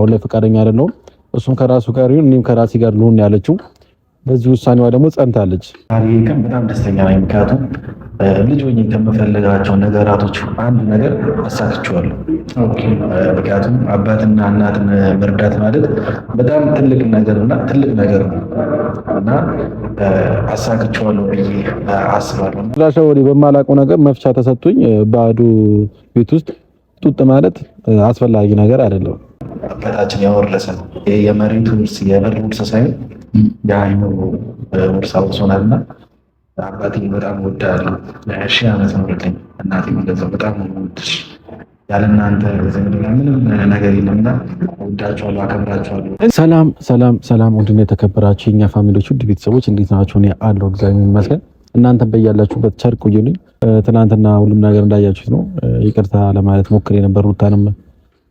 አሁን ላይ ፈቃደኛ አይደለሁም። እሱም ከራሱ ጋር ይሁን እኔም ከራሴ ጋር ልሆን ያለችው በዚህ ውሳኔዋ ደግሞ ጸንታለች። ዛሬ ቀን በጣም ደስተኛ ነኝ። ምክንያቱም ልጅ ሆኜ ከምፈልጋቸው ነገራቶች አንድ ነገር አሳክቼዋለሁ። ምክንያቱም አባትና እናትን መርዳት ማለት በጣም ትልቅ ነገርና ትልቅ ነገር ነው እና አሳክቼዋለሁ ብዬ አስባለሁ። ስላሽ ወዲህ በማላውቀው ነገር መፍቻ ተሰጥቶኝ ባዶ ቤት ውስጥ ጡጥ ማለት አስፈላጊ ነገር አይደለም። አባታችን ያወረሰን የመሬቱ ውርስ የብር ውርስ ሳይሆን ያኛው ውርስ አውርሶናልና አባቴን በጣም እወዳለሁ። ሺህ ዓመት ኖርልኝ። እናቴም እንደዛው በጣም እወድሽ። ያለ እናንተ ዝምድና ምንም ነገር የለምና እወዳችኋለሁ፣ አከብራችኋለሁ። ሰላም ሰላም ሰላም! ወንድም የተከበራችሁ የኛ ፋሚሊዎች ውድ ቤተሰቦች እንዴት ናችሁ? እኔ አለሁ እግዚአብሔር ይመስገን። እናንተም በያላችሁበት ቸር ቆዩልኝ። ትናንትና ሁሉም ነገር እንዳያችሁት ነው። ይቅርታ ለማለት ሞክሬ ነበር፣ ሩታንም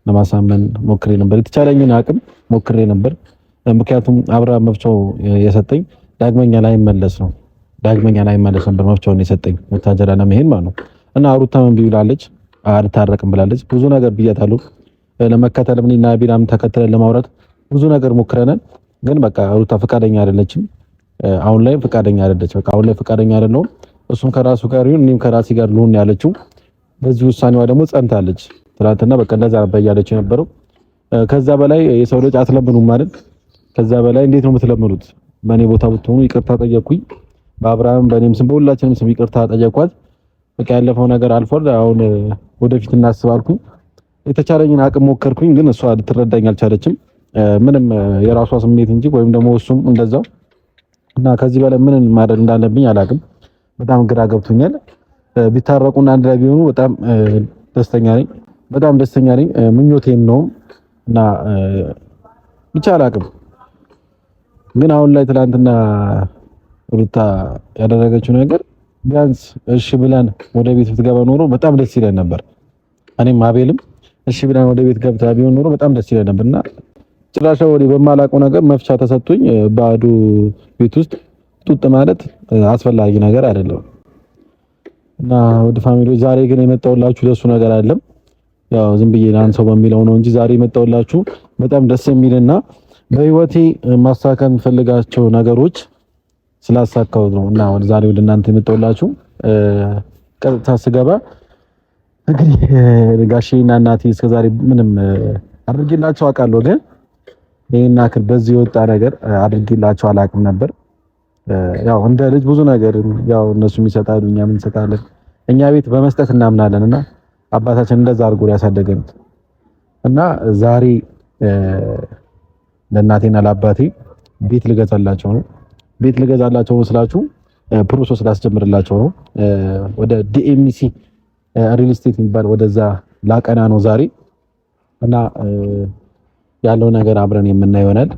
ለማሳመን ሞክሬ ነበር፣ የተቻለኝን አቅም ሞክሬ ነበር። ምክንያቱም አብርሃም መፍቻው የሰጠኝ ዳግመኛ ላይ መለስ ነው። ዳግመኛ ላይ መለስ ነበር መፍቻውን የሰጠኝ ወታጀራ ለመሄድ ማለት ነው። እና ሩታ ምን ቢላለች? አልታረቅም ብላለች። ብዙ ነገር ብያታለሁ። ለመከተል እኔና ቢራም ተከትለን ለማውራት ብዙ ነገር ሞክረናል። ግን በቃ ሩታ ፈቃደኛ አይደለችም። አሁን ላይ ፈቃደኛ አይደለች። በቃ አሁን ላይ ፈቃደኛ አይደለሁም። እሱም ከራሱ ጋር ይሁን እኔም ከራሴ ጋር ልሆን ያለችው በዚህ ውሳኔዋ ደግሞ ጸንታለች። ትናንትና በቃ እንደዛ ነበር እያለች የነበረው። ከዛ በላይ የሰው ልጅ አትለምኑም ማለት ከዛ በላይ እንዴት ነው የምትለምኑት? በእኔ ቦታ ብትሆኑ ይቅርታ ጠየቅኩኝ። በአብርሃም በእኔም ስም በሁላችንም ስም ይቅርታ ጠየቅኳት። በቃ ያለፈው ነገር አልፏል። አሁን ወደፊት እናስባልኩኝ። የተቻለኝን አቅም ሞከርኩኝ፣ ግን እሷ ልትረዳኝ አልቻለችም። ምንም የራሷ ስሜት እንጂ ወይም ደግሞ እሱም እንደዛው እና ከዚህ በላይ ምን ማድረግ እንዳለብኝ አላውቅም። በጣም ግራ ገብቶኛል። ቢታረቁና አንድ ላይ ቢሆኑ በጣም ደስተኛ ነኝ። በጣም ደስተኛ ነኝ። ምኞቴም ነው እና ብቻ አላውቅም። ግን አሁን ላይ ትናንትና ሩታ ያደረገችው ነገር ቢያንስ እሺ ብለን ወደ ቤት ብትገባ ኖሮ በጣም ደስ ይለን ነበር። እኔም አቤልም እሺ ብለን ወደ ቤት ገብታ ቢሆን ኖሮ በጣም ደስ ይለን ነበርና ጭራሽ ወዲህ በማላውቀው ነገር መፍቻ ተሰጥቶኝ ባዶ ቤት ውስጥ ጡጥ ማለት አስፈላጊ ነገር አይደለም። እና ወደ ፋሚሊዎች ዛሬ ግን የመጣሁላችሁ ለሱ ነገር አይደለም። ያው ዝም ብዬ ላንሰው በሚለው ነው እንጂ ዛሬ የመጣሁላችሁ በጣም ደስ የሚልና በህይወቴ ማሳካት የምፈልጋቸው ነገሮች ስላሳካሁት ነው። እና ዛሬ ወደ እናንተ የመጣሁላችሁ ቀጥታ ስገባ እንግዲህ ጋሼና እናቴ እስከዛሬ ምንም አድርጌላቸው አውቃለሁ፣ ግን ይሄን አክል በዚህ የወጣ ነገር አድርጌላቸው አላውቅም ነበር። ያው እንደ ልጅ ብዙ ነገር ያው እነሱ ይሰጣሉ፣ እኛም እንሰጣለን። እኛ ቤት በመስጠት እናምናለንና አባታችን እንደዛ አድርጎ ያሳደገን እና ዛሬ ለእናቴና ለአባቴ ቤት ልገዛላቸው ነው። ቤት ልገዛላቸው ስላችሁ ፕሮሰስ ላስጀምርላቸው ነው። ወደ ዲኤምሲ ሪል ስቴት የሚባል ወደዛ ላቀና ነው ዛሬ እና ያለው ነገር አብረን የምናየው ይሆናል።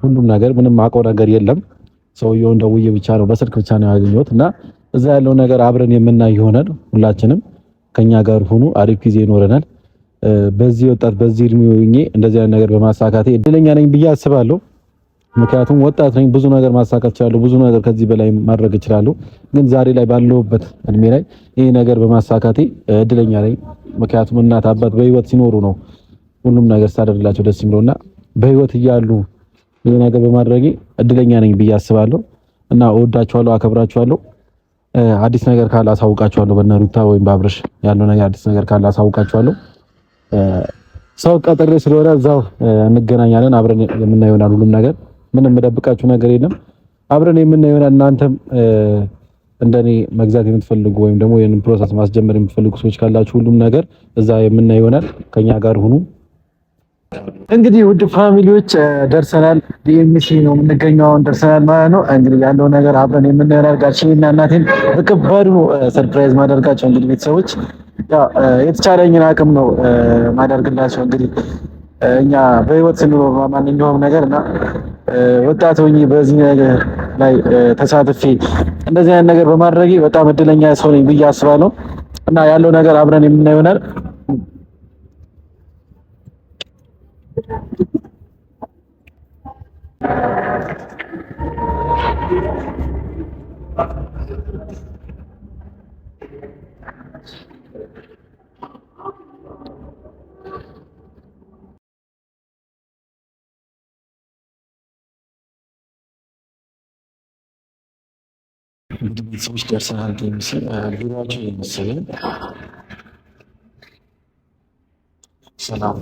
ሁሉም ነገር ምንም አውቀው ነገር የለም። ሰውየውን ደውዬ ብቻ ነው በስልክ ብቻ ነው ያገኘሁት እና እዛ ያለው ነገር አብረን የምናይ ይሆናል። ሁላችንም ከኛ ጋር ሆኑ፣ አሪፍ ጊዜ ይኖረናል። በዚህ ወጣት በዚህ እድሜው ሆኜ እንደዚህ አይነት ነገር በማሳካቴ እድለኛ ነኝ ብዬ አስባለሁ። ምክንያቱም ወጣት ነኝ፣ ብዙ ነገር ማሳካት እችላለሁ፣ ብዙ ነገር ከዚህ በላይ ማድረግ እችላለሁ። ግን ዛሬ ላይ ባለሁበት እድሜ ላይ ይሄ ነገር በማሳካቴ እድለኛ ነኝ። ምክንያቱም እናት አባት በህይወት ሲኖሩ ነው ሁሉም ነገር ሳደርግላቸው ደስ የሚለውና በህይወት እያሉ ይሄ ነገር በማድረጌ እድለኛ ነኝ ብዬ አስባለሁ እና እወዳቸዋለሁ፣ አከብራቸዋለሁ። አዲስ ነገር ካለ አሳውቃቸዋለሁ። በነሩታ ወይም በአብርሽ ያለው ነገር አዲስ ነገር ካለ አሳውቃቸዋለሁ። ሰው ቀጥሬ ስለሆነ እዛው እንገናኛለን። አብረን የምናየው ይሆናል። ሁሉም ነገር ምንም መደብቃችሁ ነገር የለም። አብረን የምናየው ይሆናል። እናንተም እንደኔ መግዛት የምትፈልጉ ወይም ደግሞ ይሄንን ፕሮሰስ ማስጀመር የምትፈልጉ ሰዎች ካላችሁ ሁሉም ነገር እዛ የምናየው ይሆናል። ከኛ ጋር ሁኑ። እንግዲህ ውድ ፋሚሊዎች ደርሰናል። ዲኤምሲ ነው የምንገኘው፣ አሁን ደርሰናል ማለት ነው። እንግዲህ ያለው ነገር አብረን የምናየው ጋሼና እናቴን በከባዱ ሰርፕራይዝ ማደርጋቸው እንግዲህ ቤተሰቦች ያው የተቻለኝን አቅም ነው ማደርግላቸው። እንግዲህ እኛ በህይወት ስንኖር ማንኛውም ነገር እና ወጣት ሆኜ በዚህ ነገር ላይ ተሳትፌ እንደዚህ አይነት ነገር በማድረጌ በጣም እድለኛ ሰው ነኝ ብዬ አስባለሁ እና ያለው ነገር አብረን የምናየው ይሆናል። እንግዲህ ቤተሰቦች ደርሰናል። ቢሮአቸው የመሰለኝ ሰላም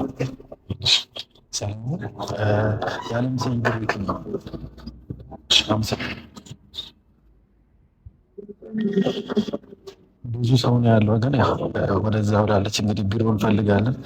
ሰላም የዓለም ሰንበር ቤት ነው። ብዙ ሰው ነው ያለው፣ ግን ወደዛ ወዳለች እንግዲህ ቢሮ እንፈልጋለን።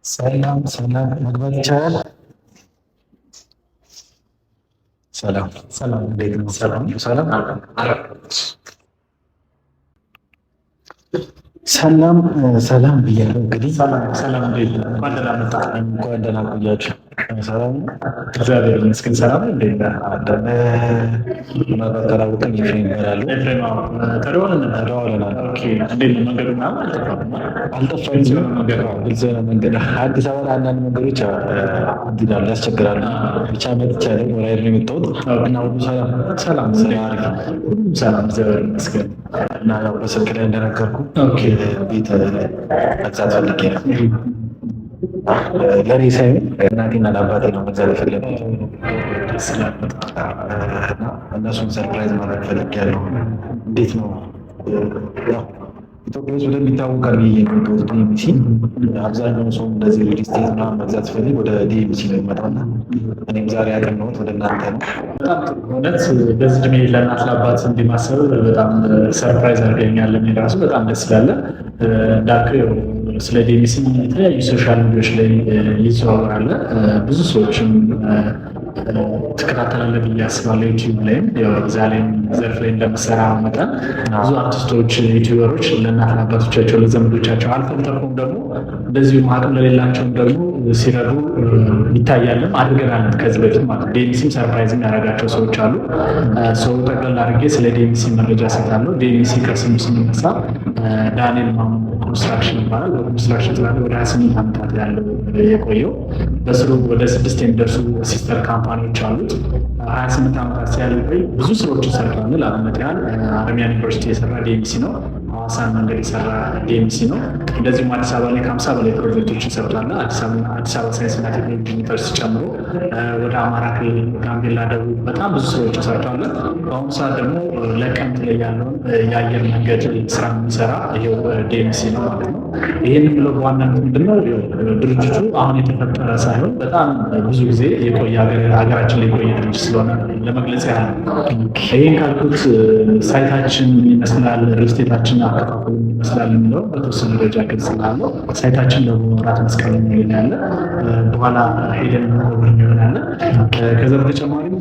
ሰላም ሰላም፣ መግባት ይቻላል? ሰላም ሰላም፣ እንዴት ነው? ሰላም ሰላም ሰላም ሰላም ብያለሁ። እንግዲህ ሰላም እንዴት ነው? እንኳን ደህና መጣህ። እንኳን ደህና ቆያችሁ። ሰላም እግዚአብሔር ይመስገን። ሰላም እንዴት ነህ? ምናልባት ካላወቅን ኤፍሬም ይባላሉ። ኤፍሬም ተደዋውለናል። ኦኬ፣ እንዴት ነው መንገዱ? ምናምን አልጠፋም። ግልጽ የሆነ መንገድ አዲስ አበባ ላይ አንዳንድ መንገዶች ይላሉ፣ ያስቸግራሉ። ብቻ መጥቻለሁ። ወራይድ ነው የመጣሁት እና ሁሉ ሰላም ሰላም አሪፍ፣ ሁሉም ሰላም እግዚአብሔር ይመስገን። እና ያው በስልክ ላይ እንደነገርኩ ቤት መግዛት ፈልጌ ነው። ለእኔ ሳይሆን እናቴና ለአባቴ ነው መግዛት የፈለኩት እና እነሱን ሰርፕራይዝ ማድረግ ፈልጌያለሁ። እንዴት ነው ኢትዮጵያ ውስጥ ወደሚታወቃል ብዬ የመጣሁት ዲኤምሲ። አብዛኛው ሰው እንደዚህ ሪል ስቴት ምናምን መግዛት ሲፈልግ ወደ ዲኤምሲ ነው የሚመጣውና እኔም ዛሬ ያቀናሁት ወደ እናንተ ነው። በጣም ጥሩ እውነት። በዚህ እድሜ ለእናት ለአባት እንዲማሰብ በጣም ሰርፕራይዝ አድርገኛል። እኔ ራሱ በጣም ደስ ይላል። እንዳልከው ስለ ዲኤምሲ የተለያዩ ሶሻል ሚዲያዎች ላይ ይዘዋወራል። ብዙ ሰዎችም ትከታተላለህ ብዬ አስባለሁ። ዩቲዩብ ላይም እዛ ላይም ዘርፍ ላይ እንደምሰራ መጠን ብዙ አርቲስቶች፣ ዩቲዩበሮች ለእናት ለአባቶቻቸው ለዘመዶቻቸው አልፎም ተርፎም ደግሞ እንደዚሁ አቅም ለሌላቸውም ደግሞ ሲረዱ ይታያልም አድርገናል ከዚህ በፊት ማለት። ዲኤምሲም ሰርፕራይዝም ያደረጋቸው ሰዎች አሉ። ሰው ጠቅላላ አድርጌ ስለ ዲኤምሲ መረጃ ሰጣለሁ። ዲኤምሲ ከስሙ ስንነሳ ዳንኤል ማሞ ኮንስትራክሽን ይባላል። በኮንስትራክሽን ስራ ወደ 28 ዓመታት ያለው የቆየው በስሩ ወደ 6 የሚደርሱ ሲስተር ካምፓኒዎች አሉት። 28 ዓመታት ሲያልቆይ ብዙ ስራዎችን ሰርተዋል። ለአብነት ያህል አረሚያን ዩኒቨርሲቲ የሰራ ዲኤምሲ ነው። ሐዋሳን መንገድ የሰራ ዲኤምሲ ነው። እንደዚሁም አዲስ አበባ ላይ ከ50 በላይ ፕሮጀክቶችን ሰርቷል። አዲስ አበባ ሳይንስና ቴክኖሎጂ ዩኒቨርሲቲ ጨምሮ ወደ አማራ ክልል፣ ጋምቤላ፣ ደቡብ በጣም ብዙ ስራዎችን ሰርቷል። በአሁኑ ሰዓት ደግሞ ለቀምት ላይ ያለውን የአየር መንገድ ስራ የሚሰራ ይሄው ዲኤምሲ ነው ማለት ነው። ይህን የምለው በዋናነት ምንድነው ድርጅቱ አሁን የተፈጠረ ሳይሆን በጣም ብዙ ጊዜ የቆየ ሀገራችን ላይ የቆየ ድርጅት ስለሆነ ለመግለጽ ያህል ይህን ካልኩት ሳይታችን ይመስላል፣ ሪልስቴታችን አከፋፈሉ ይመስላል የሚለው በተወሰነ ደረጃ ግልጽ ስላለው ሳይታችን ደግሞ ራት መስቀል የሚል ያለ በኋላ ሄደን ይሆናል። ከዛ በተጨማሪም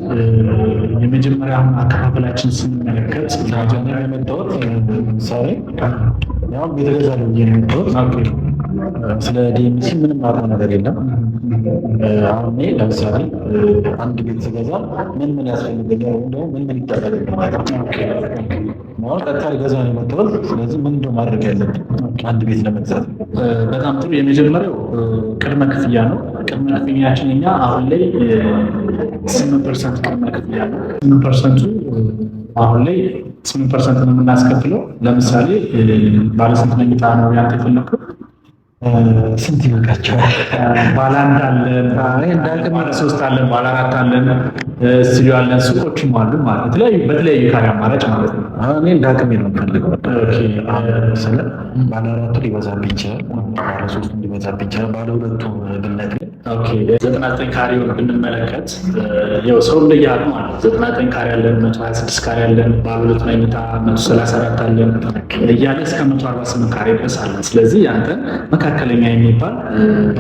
የመጀመሪያ አሁን አከፋፈላችን ስንመለከት መጀመሪያ የመጣሁት ምሳሌ ያው ቤተገዛ ነው የመጣሁት። ስለ ዲኤምሲ ምንም አውቀው ነገር የለም። አሁን ለምሳሌ አንድ ቤት ስገዛ ምን ያስፈልገኛል ወይም ደግሞ ምን ይጠበቅብኛል ማለት ቀጥታ ገዛ ነው የመጣሁት። ስለዚህ ምን እንደው ማድረግ ያለብኝ አንድ ቤት ለመግዛት? በጣም ጥሩ። የመጀመሪያው ቅድመ ክፍያ ነው። ቅድመ ክፍያችን እኛ አሁን ላይ 8% ቅድመ ክፍያ ነው። 8%ቱ አሁን ላይ 8% ነው የምናስከፍለው። ለምሳሌ ባለስንት መኝታ ነው ያንተ የፈለግከው? ስንት ይበቃቸዋል? ባለ አንድ አለን፣ ባለ 3 አለን፣ ባለ 4 አለን፣ ስቱዲዮ አለን፣ ሱቆችም አሉ ማለት በተለያዩ ካሬ አማራጭ ማለት ነው። እኔ እንደ አቅሜ ነው የምፈልገው። ባለ 4 ሊበዛብኝ ይችላል፣ ባለ 3 ሊበዛብኝ ይችላል። ባለ 2 ብነግርህ 99 ካሬውን ብንመለከት ያው ሰው እንደያሉ ማለት 99 ካሬ አለን፣ 126 ካሬ አለን፣ ባለ 2 መኝታ 134 አለን እያለ እስከ 148 ካሬ ድረስ አለን። ስለዚህ ያንተን መካከለኛ የሚባል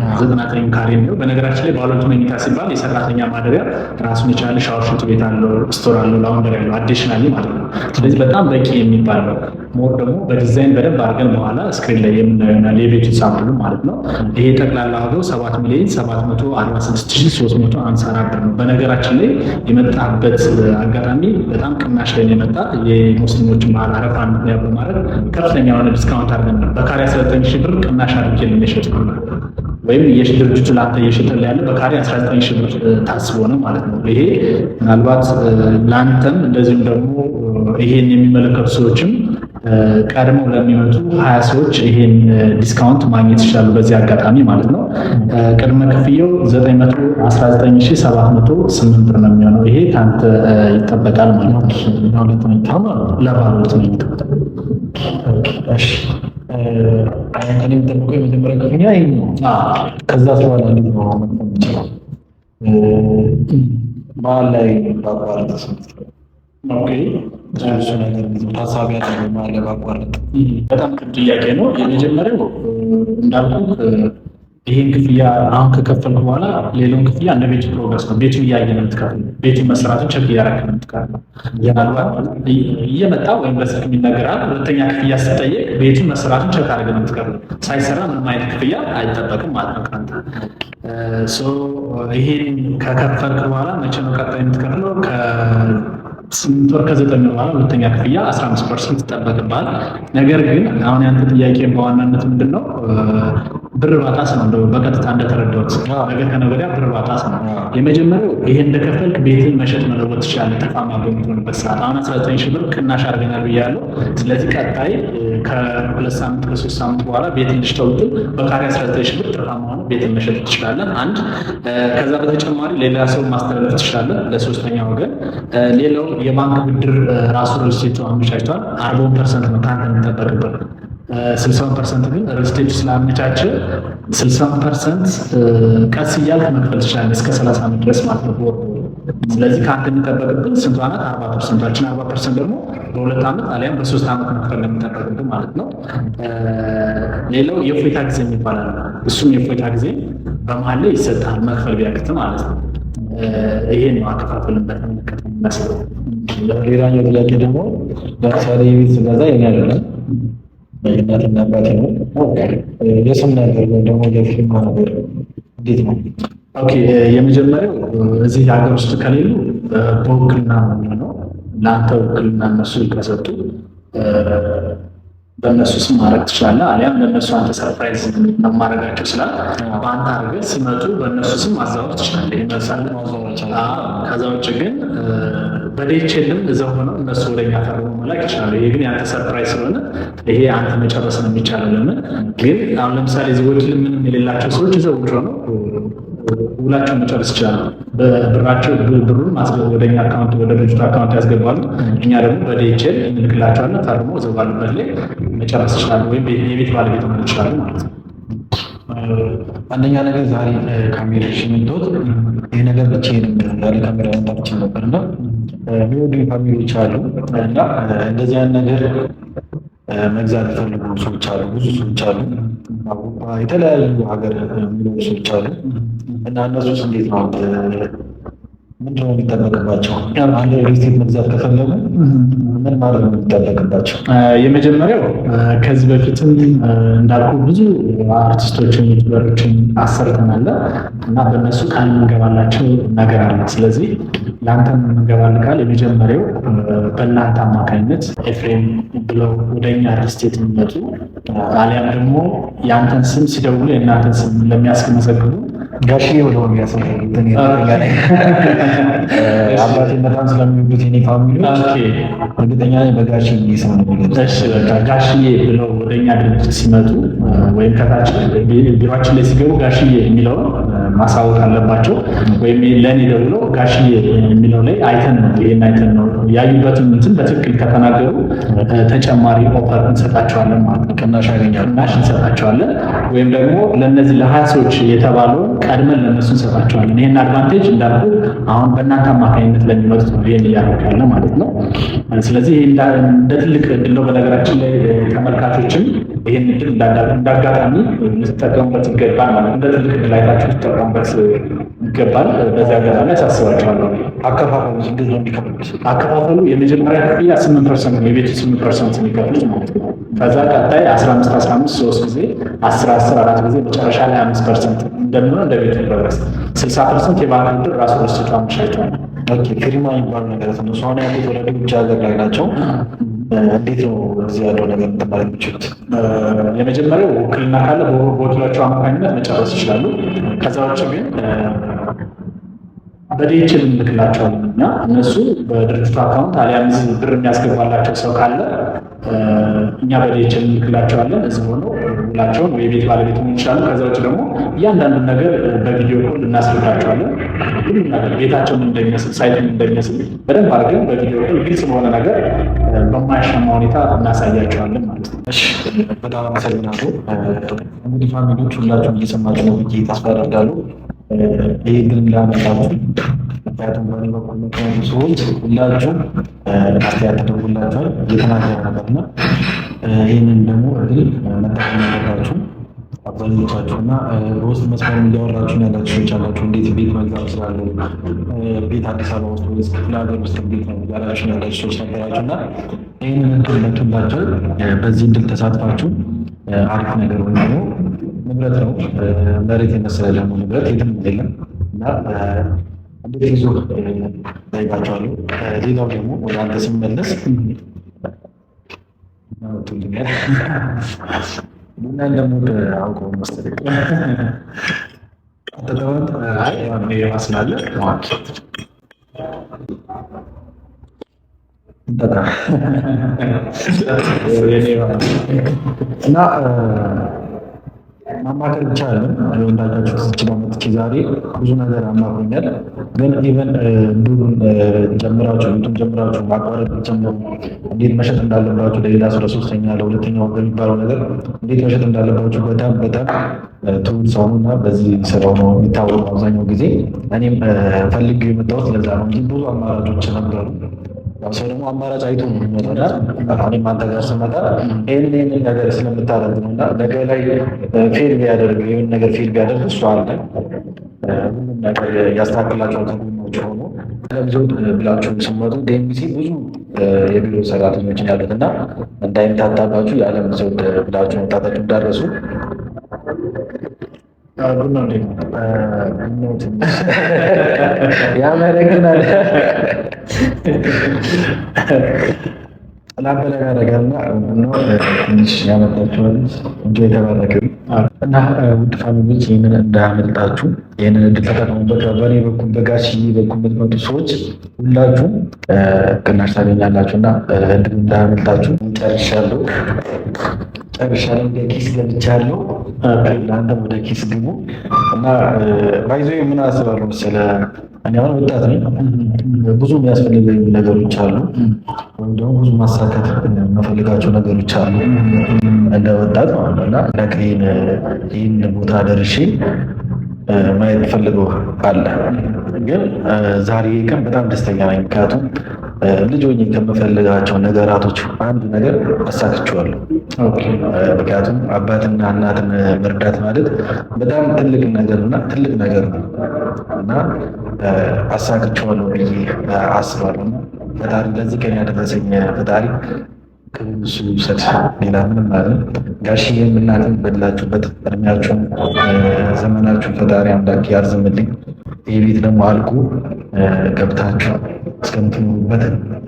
99 ካሬ ነው። በነገራችን ላይ ባለ 2 መኝታ ሲባል የሰራተኛ ማደሪያ ራሱን የቻለ ሻወር፣ ሽንት ቤት አለው፣ ስቶር አለው፣ ላውንደሪ አለው አዲሽናሊ ማለት ነው። ስለዚህ በጣም በቂ የሚባል ነው። ሞር ደግሞ በዲዛይን በደንብ አድርገን በኋላ ስክሪን ላይ የምናየው የቤቱ ሳምፕሉ ማለት ነው። ይሄ ጠቅላላ ዋጋው 7,746,354 ብር ነው። በነገራችን ላይ የመጣበት አጋጣሚ በጣም ቅናሽ ላይ የመጣ የሙስሊሞች ባህል አረፋን ምክንያት በማድረግ ከፍተኛ የሆነ ዲስካውንት አድርገን ነው። በካሬ 19,000 ብር ቅናሽ አድርጌ ነው የሸጥኩት። ወይም ድርጅቱ ለአንተ እየሸጠልህ ያለ በካሬ 19 ሺህ ብር ታስቦ ነው ማለት ነው። ይሄ ምናልባት ለአንተም እንደዚሁም ደግሞ ይሄን የሚመለከቱ ሰዎችም ቀድመው ለሚመጡ 20 ሰዎች ይሄን ዲስካውንት ማግኘት ይችላሉ በዚህ አጋጣሚ ማለት ነው። ቅድመ ክፍያው 919708 ብር ነው የሚሆነው። ይሄ ከአንተ ይጠበቃል ማለት ነው። ለሁለት መኝታ ለባለሁለት መኝታ። እሺ ከኔ የሚጠብቀው የመጀመሪያ ክፍያ ይሄ ነው። ከዛ በኋላ እንዴት ነው መክፈል የምችለው? መሀል ላይ ባቋረጥ እሱ ነገር ታሳቢ ያለው መሀል ላይ ባቋረጥ በጣም ጥሩ ጥያቄ ነው። የመጀመሪያው እንዳልኩ ይሄን ክፍያ አሁን ከከፈልኩ በኋላ ሌላውን ክፍያ እንደ ቤቱ ፕሮግረስ ነው። ቤቱ እያየ ነው የምትከፍለው። ቤቱ መስራቱን ቸክ እያደረግህ ነው የምትከፍለው። እየመጣ ወይም በስልክ የሚነገራል። ሁለተኛ ክፍያ ስትጠየቅ ቤቱ መስራቱን ቸክ አድርገህ ነው የምትከፍለው። ሳይሰራ ምንም አይነት ክፍያ አይጠበቅም ማለት ነው ከአንተ። ይሄን ከከፈልክ በኋላ መቼ ነው ቀጣይ የምትከፍለው? ከ8 ወር ከ9 ወር በኋላ ሁለተኛ ክፍያ 15% ይጠበቅብሃል። ነገር ግን አሁን ያንተ ጥያቄ በዋናነት ምንድን ነው? ብር ባጣስ ነው በቀጥታ እንደተረዳሁት፣ ነገ ከነገ ወዲያ ብር ባጣስ ነው። የመጀመሪያው ይሄን እንደከፈልክ ቤትን መሸጥ መለወጥ ትችላለህ ትርፋማ በምትሆንበት ሰዓት። አሁን 19 ሺህ ብር ቅናሽ አድርገናል ብያለሁ። ስለዚህ ቀጣይ ከ2 ሳምንት ከ3 ሳምንት በኋላ ቤትን ልሽጠውጥል በካሬ 19 ሺህ ብር ትርፋማ ሆነ ቤትን መሸጥ ትችላለህ። አንድ ከዛ በተጨማሪ ሌላ ሰው ማስተላለፍ ትችላለህ ለሶስተኛ ወገን። ሌላው የባንክ ብድር ራሱ ሪልስቴቱ አመቻችቷል። 40% ነው ከአንተ የሚጠበቅበት 60% ግን ሪልስቴቱ ስላመቻቸ 60% ቀስ እያልክ መክፈል ትችላለህ እስከ 30 ዓመት ድረስ ማለት ነው። ስለዚህ ከአንተ የሚጠበቅብን ስንቷ ናት? 40%። 40% ደግሞ በ2 ዓመት አሊያም በ3 ዓመት መክፈል የሚጠበቅብን ማለት ነው። ሌላው የእፎይታ ጊዜ ይባላል። እሱም የእፎይታ ጊዜ በመሀል ላይ ይሰጣል መክፈል ቢያቅት ማለት ነው። ይሄን ነው አከፋፈልን በተመለከተ የሚመስለው። ሌላኛው ጥያቄ ደግሞ ለምሳሌ የቤት ስገዛ የኔ አይደለም የእናትና አባቴ ነው። የስም ነገር ወይ ደግሞ የፊርማ ነገር እንዴት ነው? ኦኬ የመጀመሪያው እዚህ ሀገር ውስጥ ከሌሉ በውክልና ነው። ለአንተ ውክልና እነሱ ከሰጡ በእነሱ ስም ማድረግ ትችላለህ። አሊያም ለእነሱ አንተ ሰርፕራይዝ ማድረጋቸው ስላል በአንተ አድርገህ ሲመጡ በእነሱ ስም ማዛወር ትችላለህ። ይመሳለ ከዛ ውጭ ግን በዴችልም እዛው ሆነው እነሱ ወደኛ ፈርሞ መላክ ይችላሉ። ይሄ ግን ያንተ ሰርፕራይዝ ስለሆነ ይሄ አንተ መጨረስ ነው የሚቻለው። ለምን ግን አሁን ለምሳሌ እዚህ ወኪል ምንም የሌላቸው ሰዎች እዛው ውጭ ሆነው ውላቸውን መጨረስ ይችላሉ። ብራቸው ብሩን ወደኛ አካውንት ወደ ድርጅቱ አካውንት ያስገባሉ። እኛ ደግሞ በዴችል እንልክላቸዋለን። ፈርሞ እዛው ባሉበት ላይ መጨረስ ይችላሉ፣ ወይም የቤት ባለቤት መሆን ይችላሉ ማለት ነው። አንደኛ ነገር ዛሬ ካሜራሽ የምትወጥ ይህ ነገር ብቻዬን ዛሬ ካሜራ መጣች ነበር እና የሚወዱኝ ፋሚሊዎች አሉ እና እንደዚህ አይነት ነገር መግዛት የፈልጉ ሰዎች አሉ፣ ብዙ ሰዎች አሉ፣ የተለያዩ ሀገር የሚኖሩ ሰዎች አሉ እና እነሱስ እንዴት ነው? ምንድን ነው የሚጠበቅባቸው? አንድ ሪስቴት መግዛት ከፈለጉ ምን ማድረግ ነው የሚጠበቅባቸው? የመጀመሪያው ከዚህ በፊትም እንዳልኩ ብዙ አርቲስቶችን ዩቲዩበሮችን አሰርተናል እና በእነሱ ቃል የምንገባላቸው ነገር አለ። ስለዚህ ለአንተም የምንገባልህ ቃል የመጀመሪያው በእናንተ አማካኝነት ኤፍሬም ብለው ወደኛ ሪስቴት የሚመጡ አሊያም ደግሞ የአንተን ስም ሲደውሉ የእናንተን ስም ለሚያስመዘግቡ ጋሽዬ ብለው የሚያስመዘግቡትን አባቴን በጣም ስለሚወዱት የኔ ፋሚሊዎች እርግጠኛ ነኝ በጋሽዬ ስም ነው የሚገዙት። ጋሽዬ ብለው ወደኛ ድርጅት ሲመጡ ወይም ከታች ቢሮችን ላይ ሲገቡ ጋሽዬ የሚለውን ማሳወቅ አለባቸው። ወይም ለእኔ ደውለው ጋሽዬ የሚለው ላይ አይተን ነው ይሄን አይተን ነው ያዩበትን እንትን በትክክል ከተናገሩ ተጨማሪ ኦፈር እንሰጣቸዋለን ማለት ነው። ቅናሽ ያገኛሉ፣ ቅናሽ እንሰጣቸዋለን። ወይም ደግሞ ለእነዚህ ለ20 ሰዎች የተባለውን ቀድመን ለእነሱ እንሰጣቸዋለን። ይህን አድቫንቴጅ እንዳልኩ አሁን በእናንተ አማካኝነት ለሚመጡት ነው ይህን እያደረግ ያለ ማለት ነው። ስለዚህ እንደ ትልቅ እድል ነው። በነገራችን ላይ ተመልካቾችም ይህን እድል እንዳጋጣሚ ልትጠቀሙበት ይገባል ማለት እንደ ትልቅ እድል አይታችሁ ልትጠቀሙበት ይገባል። በዚህ አጋጣሚ ያሳስባቸዋለሁ። አከፋፈሉ እንዴት ነው የሚከፍሉት? አከፋፈሉ የመጀመሪያ ክፍያ 8% ነው፣ የቤቱ 8% የሚከፍሉት ማለት ነው። ከዛ ቀጣይ 15 3 ጊዜ 10 4 ጊዜ መጨረሻ ላይ 5% እንደሚሆን እንደ ቤቱ ፕሮግረስ 60% የባንክ ብድር ራሱ ሪስቴቱ አመቻችቷል። ፊርማ የሚባሉ ነገር ነው። እሱ አሁን ያሉት ወደ ውጭ ሀገር ላይ ናቸው። እንዴት ነው እዚህ ያለው ነገር ተማሪ የሚችሉት? የመጀመሪያው ውክልና ካለ በወኪላቸው አማካኝነት መጨረስ ይችላሉ። ከዛ ውጭ ግን በዲኤችኤል እንልክላቸዋለን እና እነሱ በድርጅቱ አካውንት አሊያም እዚህ ብር የሚያስገባላቸው ሰው ካለ እኛ በዲኤችኤል እንልክላቸዋለን። እዚህ ሆነው ውላቸውን ወይ ቤት ባለቤት ሆኑ ይችላሉ። ከዛ ውጭ ደግሞ እያንዳንዱን ነገር በቪዲዮ ኮል እናስረዳቸዋለን። ሁሉም ነገር ቤታቸውን እንደሚመስል ሳይትን እንደሚመስል በደንብ አድርገን በቪዲዮ ኮል ግልጽ በሆነ ነገር በማያሻማ ሁኔታ እናሳያቸዋለን ማለት ነው። እሺ፣ በጣም አመሰግናለሁ። እንግዲህ ፋሚሊዎች ሁላችሁም እየሰማችሁ ነው ብዬ ተስፋ አደርጋለሁ። ይህ ግን ላመጣችሁ ምክንያቱም በእኔ በኩል ምክንያቱ ሰዎች ሁላችሁም አስተያየት ተደርጉላችኋል እየተናገረ ነበርና ይህንን ደግሞ እድል መጠቀም ያለባችሁ አብዛኞቻችሁ እና በውስጥ መስመር እያወራችሁ ያላችሁ ሰዎች አላችሁ። እንዴት ቤት መግዛት እችላለሁ፣ ቤት አዲስ አበባ ውስጥ ወይስ ክፍለ ሀገር ውስጥ ቤት ነው ያላችሁ ያላችሁ ሰዎች ነበራችሁ እና ይህንን እድል መጡላቸው። በዚህ እድል ተሳትፋችሁ አሪፍ ነገር ወይም ደግሞ ንብረት ነው መሬት የመሰለ ደግሞ ንብረት የትም የለም እና እንዴት ይዞ ጠይቃቸዋለሁ። ሌላው ደግሞ ወደ አንተ ስመለስ ናቱልኛል ቡና እንደምወድ አውቀው መሰለኝ ተጠወት ይመስላል እና ማማከር ይቻላል። እንዳልኳችሁ ትችላ መጥቼ ዛሬ ብዙ ነገር አማክሮኛል። ግን ኢቨን ዱሩን ጀምራችሁ ዩቱብ ጀምራችሁ ማቋረጥ ጀምሮ እንዴት መሸጥ እንዳለባችሁ ለሌላ ስለ ሶስተኛ ለሁለተኛ ወገን የሚባለው ነገር እንዴት መሸጥ እንዳለባችሁ በጣም ትውል ሰው እና በዚህ ስራው ነው የሚታወቁ አብዛኛው ጊዜ። እኔም ፈልጌው የመጣሁት ለዛ ነው እንጂ ብዙ አማራጮች ነበሩ። ሰው ደግሞ አማራጭ አይቶ ነው የሚመጣና እኔም አንተ ጋር ስመጣ ይህንን ነገር ስለምታደርግ ነው እና ነገ ላይ ፌል ቢያደርግ ይህን ነገር ፌል ቢያደርግ እሱ አለ ሁሉም ነገር ያስተካክላቸዋል ከጎናቸው ሆኖ ለምዘውድ ብላችሁ ስመጡ ዴምሲ ብዙ የቢሮ ሰራተኞችን ያሉት እና እንዳይምታታባችሁ የዓለም ዘውድ ብላችሁ መምጣታችሁ እንዳረሱ ያመረግናል ላበለጋ ያደርጋልና ትንሽ ያመጣችኋል እንጂ የተባረከ እና ውድ ፋሚሊዎች ይህንን እንዳያመልጣችሁ ይህንን እድል ተጠቀሙበት። በእኔ በኩል በጋሽዬ በኩል የምትመጡ ሰዎች ሁላችሁም ቅናሽ ታገኛላችሁ እና እድል እንዳያመልጣችሁ። ጨርሻለሁ። ወደ ኪስ ገብቻለሁ። ለአንተም ወደ ኪስ ግቡ እና ባይዞ ምን አስባለሁ መሰለህ እኔ አሁን ወጣት ነኝ። ብዙ የሚያስፈልገኝ ነገሮች አሉ፣ ወይም ደግሞ ብዙ ማሳካት የምፈልጋቸው ነገሮች አሉ እንደ ወጣት ማለት ነው እና ይህን ቦታ ደርሼ ማየት ፈልገው አለ። ግን ዛሬ ቀን በጣም ደስተኛ ነኝ። ምክንያቱም ልጅ ሆኜ ከምፈልጋቸው ነገራቶች አንድ ነገር አሳክቼዋለሁ። ምክንያቱም አባትና እናትን መርዳት ማለት በጣም ትልቅ ነገር ነው እና አሳክቼዋለሁ ብዬ አስባለሁ። ፈጣሪ ለዚህ ቀን ያደረሰኝ ፈጣሪ ከእሱ ይውሰድ። ሌላ ምንም አለ። ጋሽዬም እናትም በላችሁበት እድሜያችሁን ዘመናችሁን ፈጣሪ አምላክ ያርዝምልኝ። ይህ ቤት ደግሞ አልቆ ገብታችሁ እስከምትኖሩበት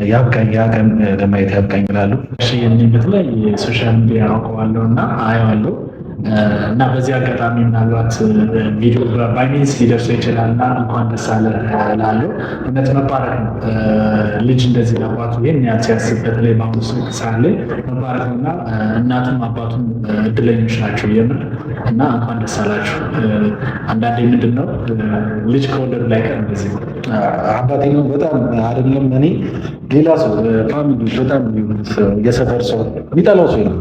ያብቃኝ፣ ያ ቀን ለማየት ያብቃኝ እላለሁ። ጋሽዬን በተለይ ሶሻል ሚዲያ አውቀዋለሁ እና አየዋለሁ እና በዚህ አጋጣሚ ምናልባት ቪዲዮ ባይሚንስ ሊደርሰው ይችላል እና እንኳን ደስ አለህ እላለሁ። እውነት መባረክ ነው። ልጅ እንደዚህ ለአባቱ ይህን ያህል ሲያስብ በተለይ በአሁኑ ሰዓት ላይ መባረክ ነው እና እናቱም አባቱም እድለኞች ናቸው የምር እና እንኳን ደስ አላችሁ። አንዳንዴ ምንድን ነው ልጅ ከወለዱ ላይ ቀር እንደዚህ አባቴ ነው በጣም አይደለም እኔ ሌላ ሰው ፋሚሊዎች በጣም የሰፈር ሰው የሚጠላው ሰው ነው።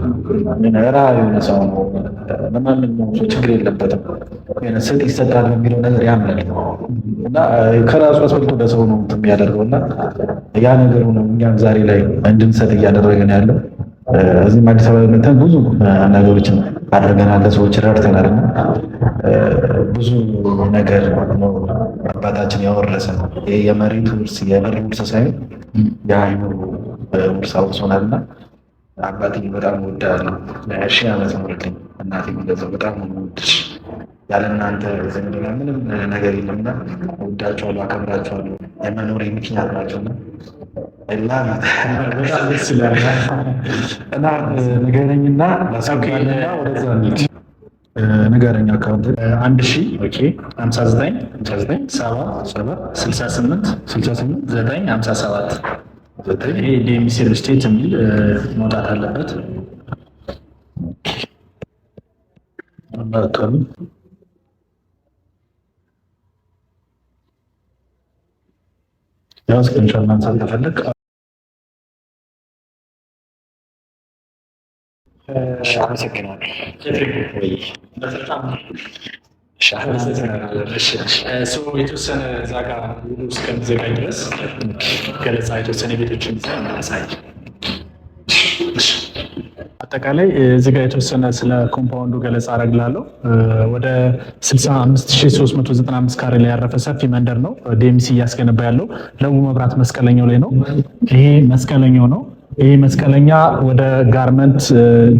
ረሃ የሆነ ሰው ነው። ለማንኛውም ሰው ችግር የለበትም። ስጥ ይሰጣል የሚለው ነገር ያምናል እና ከራሱ አስፈልቶ ለሰው ነው የሚያደርገው እና ያ ነገሩ ነው እኛም ዛሬ ላይ እንድንሰጥ እያደረገን ያለው። እዚህም አዲስ አበባ መተን ብዙ ነገሮችን አድርገናል፣ ለሰዎች ረድተናል እና ብዙ ነገር ነው አባታችን ያወረሰን። የመሬት ውርስ የብር ውርስ ሳይሆን የአይምሮ ውርስ አውርሶናል እና አባቴ በጣም እወድሃለሁ። 1000 ዓመት ኖርልኝ። እናቴ እንደዚያው በጣም የምወድሽ ያለ እናንተ ዘመድና ምንም ነገር የለምና እወዳቸዋለሁ፣ አከብራቸዋለሁ። የመኖሬ ምክንያት ናቸውና እና ንገረኝና ወደዛ እንሂድ። ንገረኝ አካውንት 1000 ይሄ ዲኤምሲ ሪል ስቴት የሚል መውጣት አለበት። ያው ስክሪንሾት ማንሳት ከፈለግ የተወሰነ እዛ ጋር እስከሚዘጋጅ ድረስ ገለጻ የተወሰነ ቤቶችን ያሳይ። አጠቃላይ እዚህ ጋር የተወሰነ ስለ ኮምፓውንዱ ገለጻ አረግላለሁ። ወደ 65395 ካሬ ላይ ያረፈ ሰፊ መንደር ነው ዲኤምሲ እያስገነባ ያለው። ለቡ መብራት መስቀለኛው ላይ ነው። ይሄ መስቀለኛው ነው። ይህ መስቀለኛ ወደ ጋርመንት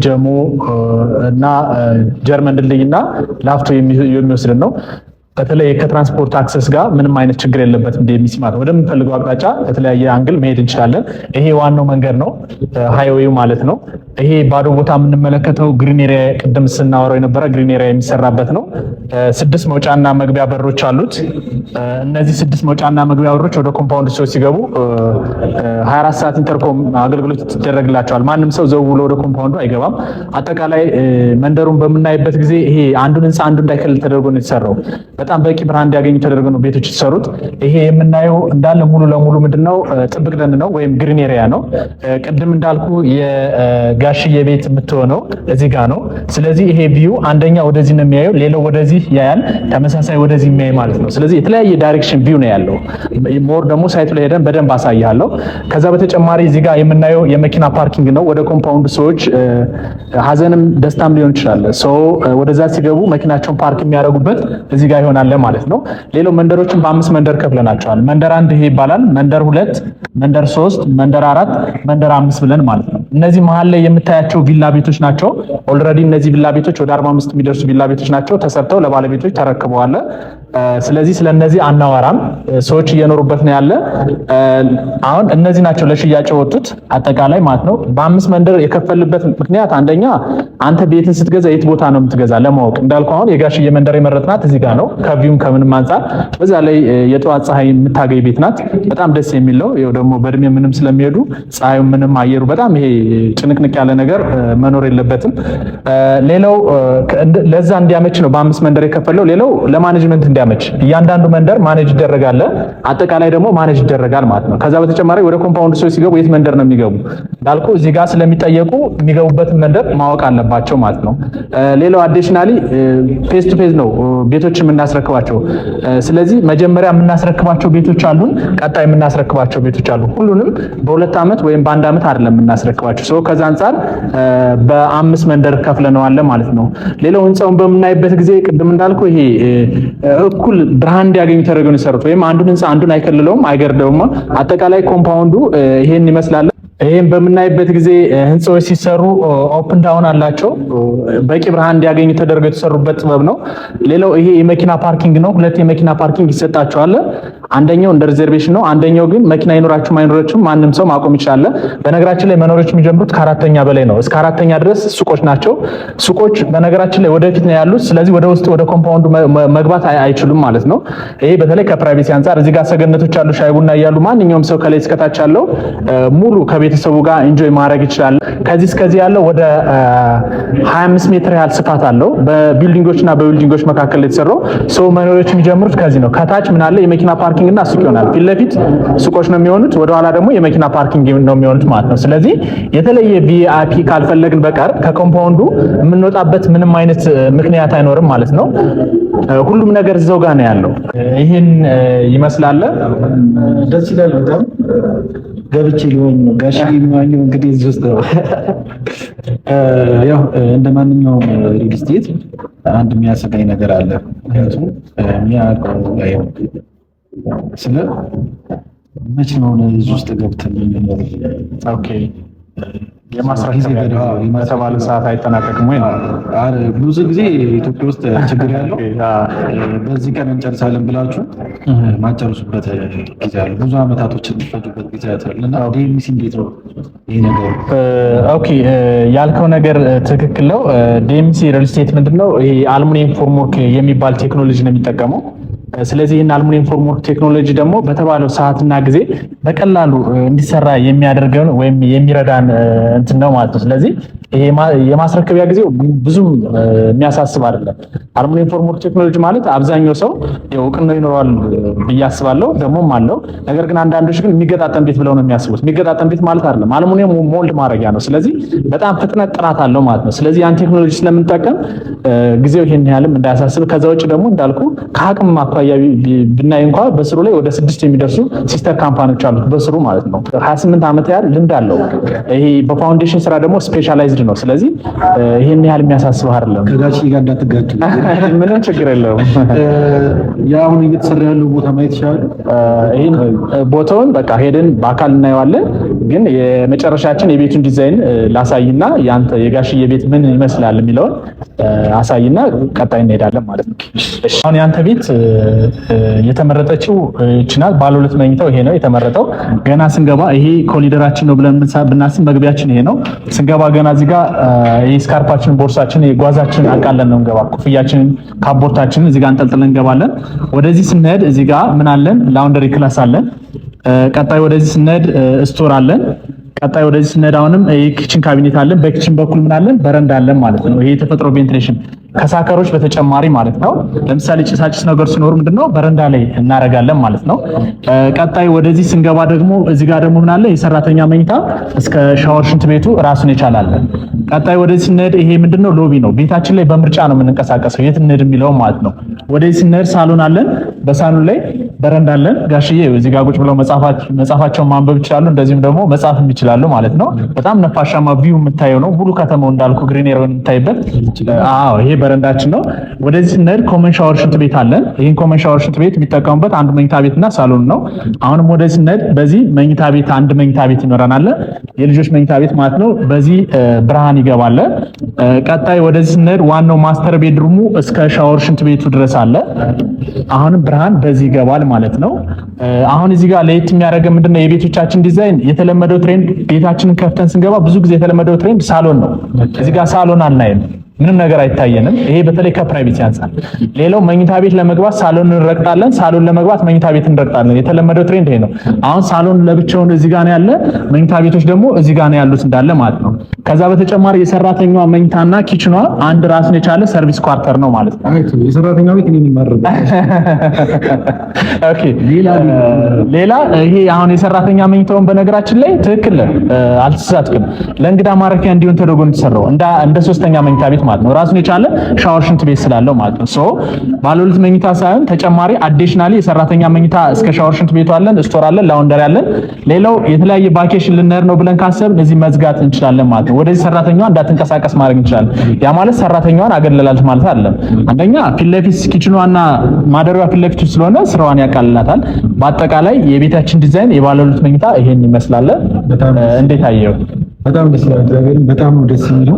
ጀሞ እና ጀርመን ድልድይ እና ላፍቶ የሚወስድ ነው። በተለይ ከትራንስፖርት አክሰስ ጋር ምንም አይነት ችግር የለበትም። ዲኤምሲ ማለት ወደምንፈልገው አቅጣጫ በተለያየ አንግል መሄድ እንችላለን። ይሄ ዋናው መንገድ ነው፣ ሃይዌው ማለት ነው። ይሄ ባዶ ቦታ የምንመለከተው ግሪን ኤሪያ፣ ቅድም ስናወራው የነበረ ግሪን ኤሪያ የሚሰራበት ነው። 6 መውጫና መግቢያ በሮች አሉት። እነዚህ 6 መውጫና መግቢያ በሮች ወደ ኮምፓውንድ ሰዎች ሲገቡ 24 ሰዓት ኢንተርኮም አገልግሎት ይደረግላቸዋል። ማንም ሰው ዘው ብሎ ወደ ኮምፓውንዱ አይገባም። አጠቃላይ መንደሩን በምናይበት ጊዜ ይሄ አንዱን ህንፃ አንዱ እንዳይከልል ተደርጎ ነው የተሰራው። በጣም በቂ ብርሃን እንዲያገኙ ተደርገው ነው ቤቶች የተሰሩት። ይሄ የምናየው እንዳለ ሙሉ ለሙሉ ምንድነው ጥብቅ ደን ነው ወይም ግሪን ኤሪያ ነው። ቅድም እንዳልኩ የጋሽዬ ቤት የምትሆነው እዚህ ጋር ነው። ስለዚህ ይሄ ቪው አንደኛ ወደዚህ ነው የሚያየው፣ ሌላው ወደዚህ ያያል፣ ተመሳሳይ ወደዚህ የሚያይ ማለት ነው። ስለዚህ የተለያየ ዳይሬክሽን ቪው ነው ያለው። ሞር ደግሞ ሳይቱ ላይ ሄደን በደንብ አሳያለሁ። ከዛ በተጨማሪ እዚህ ጋር የምናየው የመኪና ፓርኪንግ ነው። ወደ ኮምፓውንድ ሰዎች ሀዘንም ደስታም ሊሆን ይችላል ሰው ወደዛ ሲገቡ መኪናቸውን ፓርክ የሚያደርጉበት እዚህ ጋር ይሆናል ማለት ነው። ሌላው መንደሮችን በ5 መንደር ከፍለናቸዋል። መንደር 1 ይሄ ይባላል። መንደር 2፣ መንደር 3፣ መንደር 4፣ መንደር 5 ብለን ማለት ነው። እነዚህ መሀል ላይ የምታያቸው ቪላ ቤቶች ናቸው። ኦልሬዲ እነዚህ ቪላ ቤቶች ወደ 45 የሚደርሱ ቪላ ቤቶች ናቸው። ተሰርተው ለባለቤቶች ተረክበዋል። ስለዚህ ስለነዚህ አናወራም፣ ሰዎች እየኖሩበት ነው ያለ። አሁን እነዚህ ናቸው ለሽያጭ የወጡት አጠቃላይ ማለት ነው። በ5 መንደር የከፈልበት ምክንያት አንደኛ አንተ ቤትን ስትገዛ የት ቦታ ነው የምትገዛ ለማወቅ እንዳልኩ አሁን የጋሽዬ መንደር የመረጥናት እዚህ ጋር ነው። ከቪውም ከምንም አንፃር በዛ ላይ የጠዋት ፀሐይ የምታገኝ ቤት ናት። በጣም ደስ የሚል ነው። ይኸው ደግሞ በእድሜ ምንም ስለሚሄዱ ፀሐዩ ምንም አየሩ በጣም ይሄ ጭንቅንቅ ያለ ነገር መኖር የለበትም። ሌላው ለዛ እንዲያመች ነው በ5 መንደር የከፈለው። ሌላው ለማኔጅመንት እንዲያመች እያንዳንዱ መንደር ማኔጅ ይደረጋል፣ አጠቃላይ ደግሞ ማኔጅ ይደረጋል ማለት ነው። ከዛ በተጨማሪ ወደ ኮምፓውንድ ሰዎች ሲገቡ የት መንደር ነው የሚገቡ እንዳልኩ እዚህ ጋር ስለሚጠየቁ የሚገቡበትን መንደር ማወቅ አለባቸው ማለት ነው። ሌላው አዲሽናሊ ፌስ ቱ ፌስ ነው ቤቶችን የምናስረክባቸው። ስለዚህ መጀመሪያ የምናስረክባቸው ቤቶች አሉን፣ ቀጣይ የምናስረክባቸው ቤቶች አሉ። ሁሉንም በ2 ዓመት ወይም በ1 ዓመት አይደለም የምናስረክባቸው። ሰው ከዛ አንፃር በ5 መንደር ከፍለነዋል ማለት ነው። ሌላው ህንፃውን በምናይበት ጊዜ ቅድም እንዳልኩ ይሄ እኩል ብርሃን እንዲያገኙ ተደርገው ነው የሰሩት። ወይም አንዱን ህንፃ አንዱን አይከልለውም፣ አይገርደውም። አጠቃላይ ኮምፓውንዱ ይሄን ይመስላል። ይሄን በምናይበት ጊዜ ህንፃዎች ሲሰሩ ኦፕን ዳውን አላቸው። በቂ ብርሃን እንዲያገኙ ተደርገው የተሰሩበት ጥበብ ነው። ሌላው ይሄ የመኪና ፓርኪንግ ነው። 2 የመኪና ፓርኪንግ ይሰጣቸዋል። አንደኛው እንደ ሪዘርቬሽን ነው። አንደኛው ግን መኪና ይኖራችሁ ማይኖራችሁ ማንም ሰው ማቆም ይችላል። በነገራችን ላይ መኖሪያዎች የሚጀምሩት ከ4ኛ በላይ ነው። እስከ 4ኛ ድረስ ሱቆች ናቸው። ሱቆች በነገራችን ላይ ወደፊት ነው ያሉት። ስለዚህ ወደ ውስጥ ወደ ኮምፓውንዱ መግባት አይችሉም ማለት ነው። ይሄ በተለይ ከፕራይቬሲ አንፃር እዚህ ጋር ሰገነቶች አሉ፣ ሻይ ቡና እያሉ ማንኛውም ሰው ከላይ እስከታች ያለው ሙሉ ቤተሰቡ ጋር ኢንጆይ ማድረግ ይችላል። ከዚህ እስከዚህ ያለው ወደ 25 ሜትር ያህል ስፋት አለው። በቢልዲንጎችና በቢልዲንጎች መካከል የተሰራው ሰው መኖሪያዎች የሚጀምሩት ከዚህ ነው። ከታች ምን አለ የመኪና ፓርኪንግ እና ሱቅ ይሆናል። ፊት ለፊት ሱቆች ነው የሚሆኑት፣ ወደ ኋላ ደግሞ የመኪና ፓርኪንግ ነው የሚሆኑት ማለት ነው። ስለዚህ የተለየ ቪአይፒ ካልፈለግን በቀር ከኮምፓውንዱ የምንወጣበት ምንም አይነት ምክንያት አይኖርም ማለት ነው። ሁሉም ነገር እዛው ጋር ነው ያለው። ይሄን ይመስላል። ደስ ይላል በጣም ገብቼ ሊሆን ነው ጋሽ የሚዋኘው እንግዲህ እዚህ ውስጥ ነው። ያው እንደማንኛውም ሪል ስቴት አንድ የሚያሰጋኝ ነገር አለ። ምክንያቱም የሚያውቀው ላይ ስለ መቼ ነው እዚህ ውስጥ ገብተን የምንኖረው? ኦኬ የማስረከቢያ በተባለ ሰዓት አይጠናቀቅም ወይ ነው? ብዙ ጊዜ ኢትዮጵያ ውስጥ ችግር ያለው በዚህ ቀን እንጨርሳለን ብላችሁ ማጨርሱበት ጊዜ አለ። ብዙ አመታቶችን የሚፈጁበት ጊዜ አለና ዲኤምሲ እንዴት ነው ይሄ ነገር? ኦኬ ያልከው ነገር ትክክል ነው። ዲኤምሲ ሪል ስቴት ምንድነው ይሄ አልሙኒየም ፎርምወርክ የሚባል ቴክኖሎጂ ነው የሚጠቀመው። ስለዚህ ይህን አልሙኒየም ፎርምወርክ ቴክኖሎጂ ደግሞ በተባለው ሰዓትና ጊዜ በቀላሉ እንዲሰራ የሚያደርገን ወይም የሚረዳን እንትን ነው ማለት ነው። ስለዚህ ይሄ የማስረከቢያ ጊዜው ብዙም የሚያሳስብ አይደለም። አልሙኒየም ፎርምወርክ ቴክኖሎጂ ማለት አብዛኛው ሰው እውቅና ይኖረዋል ብዬ አስባለሁ፣ ደግሞም አለው። ነገር ግን አንዳንዶች ግን የሚገጣጠም ቤት ብለው ነው የሚያስቡት። የሚገጣጠም ቤት ማለት አይደለም፣ አልሙኒየም ሞልድ ማድረጊያ ነው። ስለዚህ በጣም ፍጥነት፣ ጥራት አለው ማለት ነው። ስለዚህ ያን ቴክኖሎጂ ስለምንጠቀም ጊዜው ይሄን ያህልም እንዳያሳስብ። ከዛ ውጭ ደግሞ እንዳልኩ ከአቅም አኳያ ብናይ እንኳን በስሩ ላይ ወደ 6 የሚደርሱ ሲስተር ካምፓኒዎች አሉት በስሩ ማለት ነው። 28 ዓመት ያህል ልምድ አለው። ይሄ በፋውንዴሽን ስራ ደግሞ ስፔሻላይዝድ ነው። ስለዚህ ይሄን ያህል የሚያሳስብ አይደለም። ከጋሽ ጋር እንዳትጋጩ። ምንም ችግር የለውም። ያ አሁን እየተሰራ ያለው ቦታ ማየት ይችላል። ይሄን ቦታውን በቃ ሄደን በአካል እናየዋለን። ግን የመጨረሻችን የቤቱን ዲዛይን ላሳይና ያንተ የጋሽዬ ቤት ምን ይመስላል የሚለውን አሳይና ቀጣይ እንሄዳለን ማለት ነው። አሁን ያንተ ቤት የተመረጠችው ይችላል። ባለ 2 መኝታው ይሄ ነው የተመረጠው። ገና ስንገባ ይሄ ኮሊደራችን ነው ብለን ብናስብ መግቢያችን ይሄ ነው። ስንገባ ገና እዚህ ጋር ስካርፓችን፣ ቦርሳችን፣ ጓዛችን አቃለን ነው እንገባ። ኩፍያችንን፣ ካቦርታችንን እዚህ ጋር እንጠልጥለን እንገባለን። ወደዚህ ስንሄድ እዚህ ጋር ምን አለን? ላውንደሪ ክላስ አለን። ቀጣይ ወደዚህ ስንሄድ ስቶር አለን። ቀጣይ ወደዚህ ስንሄድ አሁንም የኪችን ካቢኔት አለን። በኪችን በኩል ምን አለን? በረንዳ አለን ማለት ነው። ይሄ የተፈጥሮ ቬንቲሌሽን ከሳከሮች በተጨማሪ ማለት ነው። ለምሳሌ ጭሳጭስ ነገር ሲኖር ምንድነው በረንዳ ላይ እናረጋለን ማለት ነው። ቀጣይ ወደዚህ ስንገባ ደግሞ እዚህ ጋር ደግሞ ምን አለ? የሰራተኛ መኝታ እስከ ሻወር ሽንት ቤቱ ራሱን ይቻላል። ቀጣይ ወደዚህ ስንሄድ ይሄ ምንድነው? ሎቢ ነው። ቤታችን ላይ በምርጫ ነው የምንንቀሳቀሰው የት እንሄድ የሚለው ማለት ነው። ወደዚህ ስንሄድ ሳሎን አለን። በሳሎን ላይ በረንዳ አለን። ጋሽዬ እዚህ ጋር ቁጭ ብለው መጽሐፋቸውን ማንበብ ይችላሉ። እንደዚህም ደግሞ መጻፍ ይችላሉ ማለት ነው። በጣም ነፋሻማ ቪው የምታየው ነው። ሙሉ ከተማው እንዳልኩ ግሪን ኤር የምታይበት። አዎ ይሄ በረንዳችን ነው። ወደዚህ ስንሄድ ኮመን ሻወር ሽንት ቤት አለን። ይሄን ኮመን ሻወር ሽንት ቤት የሚጠቀሙበት አንዱ መኝታ ቤትና ሳሎን ነው። አሁንም ወደዚህ ስንሄድ በዚህ መኝታ ቤት አንድ መኝታ ቤት ይኖረናል። የልጆች መኝታ ቤት ማለት ነው። በዚህ ብርሃን ይገባል። ቀጣይ ወደዚህ ስንሄድ ዋናው ማስተር ቤድሩሙ እስከ ሻወር ሽንት ቤቱ ድረስ አለ። አሁንም ብርሃን በዚህ ይገባል ማለት ነው። አሁን እዚህ ጋር ለየት የሚያደርገው ምንድነው? የቤቶቻችን ዲዛይን የተለመደው ትሬንድ ቤታችንን ከፍተን ስንገባ ብዙ ጊዜ የተለመደው ትሬንድ ሳሎን ነው። እዚህ ጋር ሳሎን አናይም። ምንም ነገር አይታየንም። ይሄ በተለይ ከፕራይቬሲ አንፃር። ሌላው መኝታ ቤት ለመግባት ሳሎን እንረግጣለን፣ ሳሎን ለመግባት መኝታ ቤት እንረግጣለን። የተለመደው ትሬንድ ይሄ ነው። አሁን ሳሎን ለብቻውን እዚህ ጋር ነው ያለ፣ መኝታ ቤቶች ደግሞ እዚህ ጋር ነው ያሉት እንዳለ ማለት ነው። ከዛ በተጨማሪ የሰራተኛዋ መኝታና ኪችኗ አንድ ራስን የቻለ ሰርቪስ ኳርተር ነው ማለት ነው። የሰራተኛው ቤት እኔ የሚመረጥ ኦኬ። ሌላ ይሄ አሁን የሰራተኛ መኝታውን በነገራችን ላይ ትክክል አልተሳሳትክም። ለእንግዳ ማረፊያ እንዲሆን ተደርጎ ነው የተሰራው እንደ ሶስተኛ መኝታ ቤት ማለት ነው። ራሱን የቻለ ሻወር ሽንት ቤት ስላለው ማለት ነው። ሶ ባለ 2 መኝታ ሳይሆን ተጨማሪ አዲሽናሊ የሰራተኛ መኝታ እስከ ሻወር ሽንት ቤቱ አለን፣ ስቶር አለን፣ ላውንደሪ አለን። ሌላው የተለያየ ቫኬሽን ልንሄድ ነው ብለን ካሰብን እዚህ መዝጋት እንችላለን ማለት ነው። ወደዚህ ሰራተኛዋ እንዳትንቀሳቀስ ማድረግ እንችላለን። ያ ማለት ሰራተኛዋን አገለላልት ማለት አይደለም። አንደኛ ፊት ለፊት ኪችኗና ማደሪያዋ ፊት ለፊት ስለሆነ ስራዋን ያቃልላታል። በአጠቃላይ የቤታችን ዲዛይን የባለ 2 መኝታ ይሄን ይመስላል። እንዴት አየው? በጣም ደስ ይላል። እግዚአብሔር በጣም ነው ደስ የሚለው።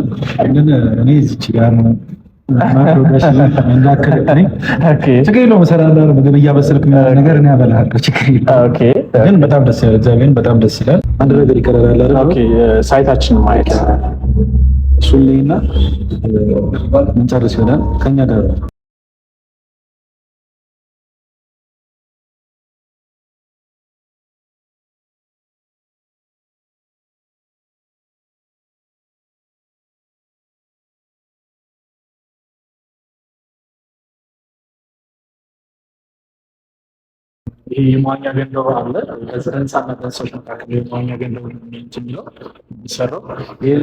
ግን እኔ እዚች ጋር ነው ማክሮዳሽ እንዳከለኝ ኦኬ ችግር የለውም። እሰራለሁ ምግብ እያበሰልክ ነገር እኔ አበላሃለሁ። ችግር የለውም። ኦኬ ግን በጣም ደስ ይላል። እግዚአብሔር በጣም ደስ ይላል። አንድ ነገር ይቀራል አይደል? ኦኬ ሳይታችን ማየት እሱልኝና እንጨርስ ይሆናል ከኛ ጋር ይሄ የመዋኛ ገንዳው አለ። በህንፃና በህንፃዎች መካከል የመዋኛ ገንዳው የሚለው የሚሰራው ይሄ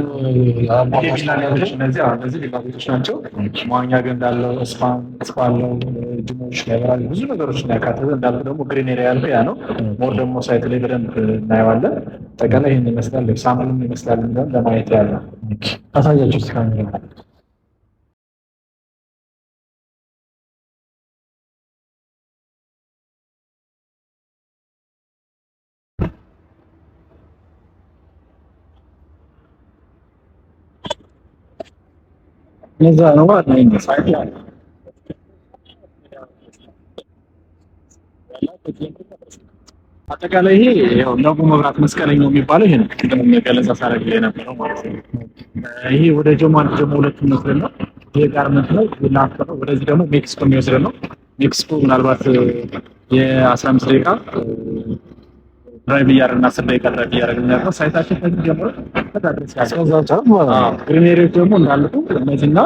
ቪላ ቤቶች፣ እነዚህ ቪላ ቤቶች ናቸው። መዋኛ ገንዳ አለው፣ ስፓ አለው፣ ጅሞች፣ ላይብራሪ ብዙ ነገሮችን ያካተተ እንዳልኩ ደግሞ ግሪን ኤሪያ ያለው ያ ነው። ሞር ደግሞ ሳይት ላይ በደንብ እናየዋለን። ጠቅላላ ይህን ይመስላል። ሳምፕልም ይመስላል ለማየት ያለ አሳያችሁ እስካሁን እዛ ነው ማለት ነው። ሳይት ላይ አጠቃላይ ይሄ ያው ለቡ መብራት መስቀለኛው የሚባለው ይሄ ነው። ቅድም ገለጻ ሳረግ የነበረው ማለት ነው። ይሄ ወደ ጀሞ አንድ ጀሞ ሁለት የሚወስድ ነው። ይሄ ጋርመንት ነው። ላፍቶ ነው። ወደዚህ ደግሞ ሜክሲኮ የሚወስድ ነው። ሜክሲኮ ምናልባት የ15 ደቂቃ ድራይቭ እያደረግን 10 ደቂቃ ድራይቭ እያደረግን ያለው ሳይታችን ከዚህ ጀምሮ ግሪኔሪዎች ደግሞ እንዳልኩ እነዚህና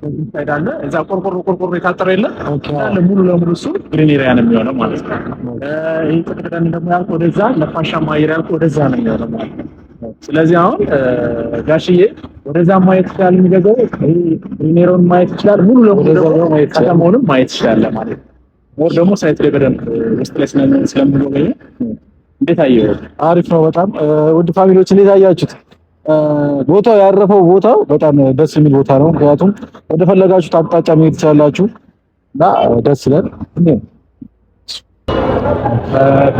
በዚህ ሳይድ አለ። እዛ ቆርቆሮ የታጠረ የለም እንዳለ ሙሉ ለሙሉ እሱ ግሪኔሪያ ነው የሚሆነው ማለት ነው። ይሄ ጥቅጥቅን ደግሞ ያልኩህ ወደዛ ነፋሻማ አየር ያልኩህ ወደዛ ነው የሚሆነው ማለት ነው። ስለዚህ አሁን ጋሽዬ ወደዛ ማየት ይችላል። የሚገዛው ይሄ ግሪኔሪውን ማየት ይችላል። ሙሉ ለሙሉ ደግሞ ከተማውንም ማየት ይችላል ማለት ነው። ሞር ደግሞ ሳይት ላይ በደንብ ውስጥ ላይ ስለምንጎበኝ እንዴት አየው? አሪፍ ነው በጣም ውድ ፋሚሊዎች፣ እንዴት አያችሁት? ቦታው ያረፈው ቦታው በጣም ደስ የሚል ቦታ ነው። ምክንያቱም ወደ ፈለጋችሁት አቅጣጫ መሄድ ትችላላችሁ እና ደስ ይላል።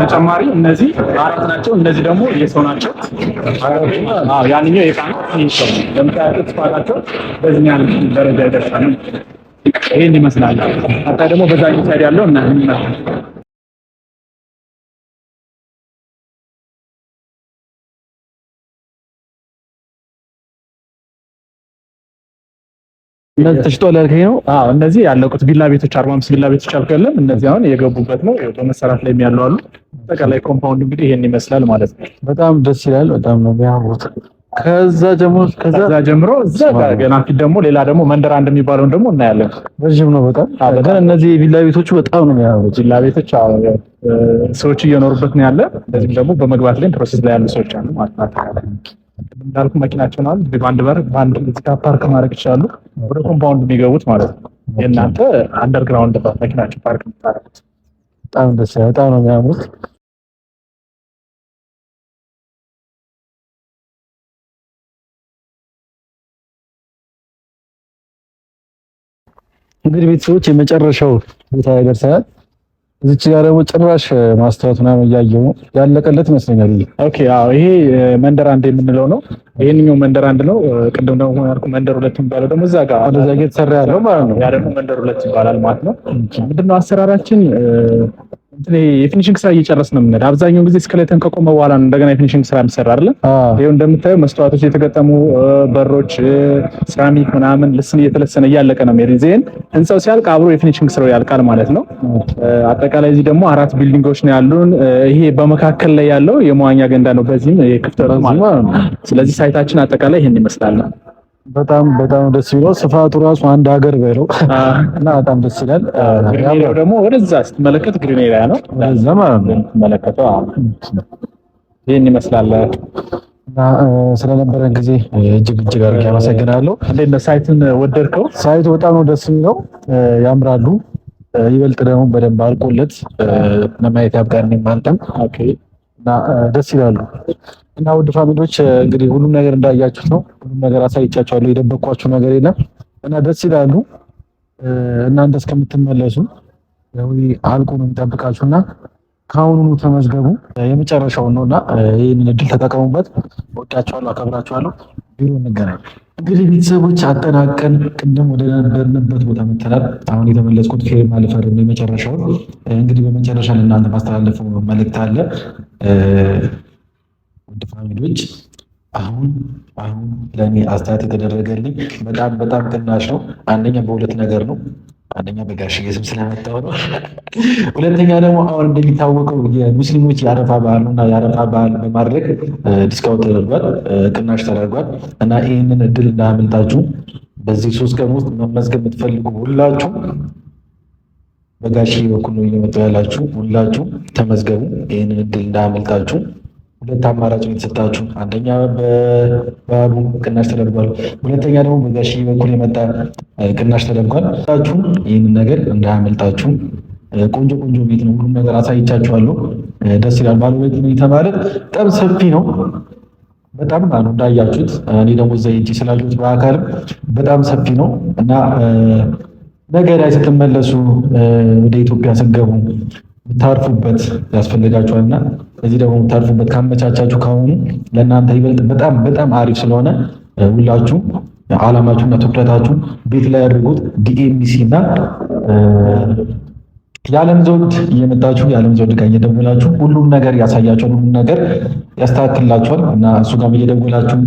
ተጨማሪ እነዚህ አራት ናቸው። እነዚህ ደግሞ የሰው ናቸው። ያንኛው የቃ ነው። ለምታያቸው ስፋታቸው በዚህ ያህል ደረጃ ይደርሳል። ይሄን ይመስላል። አጣ ደግሞ በዛኛው ሳይድ ያለው እና እነዚህ ተሽጧል ያልከኝ ነው? አዎ እነዚህ ያለቁት ቪላ ቤቶች 45 ቪላ ቤቶች አልከለም። እነዚህ አሁን የገቡበት ነው በመሰራት ላይ ያሉ አሉ። አጠቃላይ ኮምፓውንድ እንግዲህ ይሄን ይመስላል ማለት ነው። በጣም ደስ ይላል። በጣም ነው የሚያምሩት። ከዛ ጀምሮ እዛ ገና ፊት ደግሞ ሌላ ደግሞ መንደር አንድ የሚባለውን ደግሞ እናያለን። ረጅም ነው በጣም ግን እነዚህ ቪላ ቤቶቹ በጣም ነው የሚያምሩት። ቪላ ቤቶች ሰዎች እየኖሩበት ነው ያለ። እንደዚህም ደግሞ በመግባት ላይ ፕሮሰስ ላይ ያሉ ሰዎች አሉ ማለት ነው። እንዳልኩ መኪናቸውን አሉ በአንድ በር በአንድ እዚህ ጋር ፓርክ ማድረግ ይችላሉ። ወደ ኮምፓውንድ የሚገቡት ማለት ነው። የእናንተ አንደርግራውንድ መኪናቸው ፓርክ የምታደርጉት በጣም ደስ ይላል። በጣም ነው የሚያምሩት። እንግዲህ ቤተሰቦች የመጨረሻው ቦታ ላይ ደርሰናል። እዚች ጋር ደግሞ ጭራሽ ማስታወት ምናምን እያየሁ ነው። ያለቀለት ይመስለኛል። ኦኬ አዎ፣ ይሄ መንደር አንድ የምንለው ነው። ይሄንኛው መንደር አንድ ነው። ቅድም ደግሞ ያልኩ መንደር ሁለት የሚባለው ደግሞ እዛ ጋር ወደዛ እየተሰራ ያለው ማለት ነው። ያ ደግሞ መንደር ሁለት ይባላል ማለት ነው። ምንድነው አሰራራችን የፊኒሽንግ ስራ እየጨረስን ነው የምንሄድ። አብዛኛውን ጊዜ ስኬሌተን ከቆመ በኋላ ነው እንደገና የፊኒሽንግ ስራ የሚሰራ አይደል? ይሄው እንደምታየው መስተዋቶች የተገጠሙ በሮች፣ ሴራሚክ ምናምን ልስን እየተለሰነ እያለቀ ነው የሚሄድ። ዜን ህንጻው ሲያልቅ አብሮ የፊኒሽንግ ስራው ያልቃል ማለት ነው። አጠቃላይ እዚህ ደግሞ 4 ቢልዲንጎች ነው ያሉን። ይሄ በመካከል ላይ ያለው የመዋኛ ገንዳ ነው። በዚህም የክፍተቱ ማለት ነው። ስለዚህ ሳይታችን አጠቃላይ ይሄን ይመስላል። በጣም ደስ ይላል። ስፋቱ ራሱ አንድ ሀገር በለው እና በጣም ደስ ይላል። ግሪኔሪያው ደግሞ ወደዛ ስትመለከት ግሪኔሪያ ነው ወደዛ ማለት ነው ስትመለከተው ይሄን ይመስላል። እና ስለነበረን ጊዜ እጅግ አድርጌ አመሰግናለሁ። እንዴት ነው ሳይቱን ወደድከው? ሳይቱ በጣም ነው ደስ የሚለው፣ ያምራሉ። ይበልጥ ደግሞ በደንብ አልቆለት ለማየት ያብቃን ማንተም። ኦኬ እና ደስ ይላሉ። እና ውድ ፋሚሊዎች እንግዲህ ሁሉም ነገር እንዳያችሁት ነው። ሁሉም ነገር አሳይቻችኋለሁ። የደበቅኳችሁ ነገር የለም እና ደስ ይላሉ። እናንተ እስከምትመለሱ አልቆ ነው የሚጠብቃችሁና ከአሁኑኑ ተመዝገቡ። የመጨረሻውን ነውና ይህንን እድል ተጠቀሙበት። ወዳችኋለሁ፣ አከብራችኋለሁ። ቢሮ እንገናኝ። እንግዲህ ቤተሰቦች አጠናቀን ቅድም ወደ ነበርንበት ቦታ መተናል። አሁን የተመለስኩት ፊርማ ልፈርም ነው የመጨረሻውን። እንግዲህ በመጨረሻ ለእናንተ ማስተላለፈው መልእክት አለ። ውድ ፋሚሊዎች አሁን ለእኔ አስተያየት የተደረገልኝ በጣም ቅናሽ ነው። አንደኛ በሁለት ነገር ነው። አንደኛ በጋሽዬ ስም ስለመጣሁ ነው። ሁለተኛ ደግሞ አሁን እንደሚታወቀው የሙስሊሞች የአረፋ በዓል ነው እና የአረፋ በዓል በማድረግ ዲስካውንት ተደርጓል፣ ቅናሽ ተደርጓል እና ይህንን እድል እንዳያመልጣችሁ። በዚህ 3 ቀን ውስጥ መመዝገብ የምትፈልጉ ሁላችሁ በጋሽዬ በኩል ነው እየመጡ ያላችሁ። ሁላችሁ ተመዝገቡ። ይህንን እድል እንዳያመልጣችሁ። 2 አማራጭ ነው የተሰጣችሁ። አንደኛ በበዓሉ ቅናሽ ተደርጓል፣ ሁለተኛ ደግሞ በጋሽዬ በኩል የመጣ ቅናሽ ተደርጓል። ታችሁ ይህንን ነገር እንዳያመልጣችሁ። ቆንጆ ቤት ነው። ሁሉም ነገር አሳይቻችኋለሁ። ደስ ይላል። ባለቤት ነው የተባለ በጣም ሰፊ ነው። በጣም ነው እንዳያችሁት። እኔ ደግሞ እዛ ሄጄ ስላየሁት በአካልም በጣም ሰፊ ነው እና ነገ ላይ ስትመለሱ ወደ ኢትዮጵያ ስትገቡ ታርፉበት ያስፈልጋችኋልና እዚህ ደግሞ ታርፉበት ካመቻቻችሁ ካሁኑ ለእናንተ ይበልጥ በጣም አሪፍ ስለሆነ ሁላችሁ አላማችሁና ትኩረታችሁ ቤት ላይ ያድርጉት። ዲኤምሲ እና የዓለም ዘውድ እየመጣችሁ የዓለም ዘውድ ጋር እየደወላችሁ ሁሉም ነገር ያሳያችኋል፣ ሁሉም ነገር ያስተካክላችኋል እና እሱ ጋር እየደወላችሁ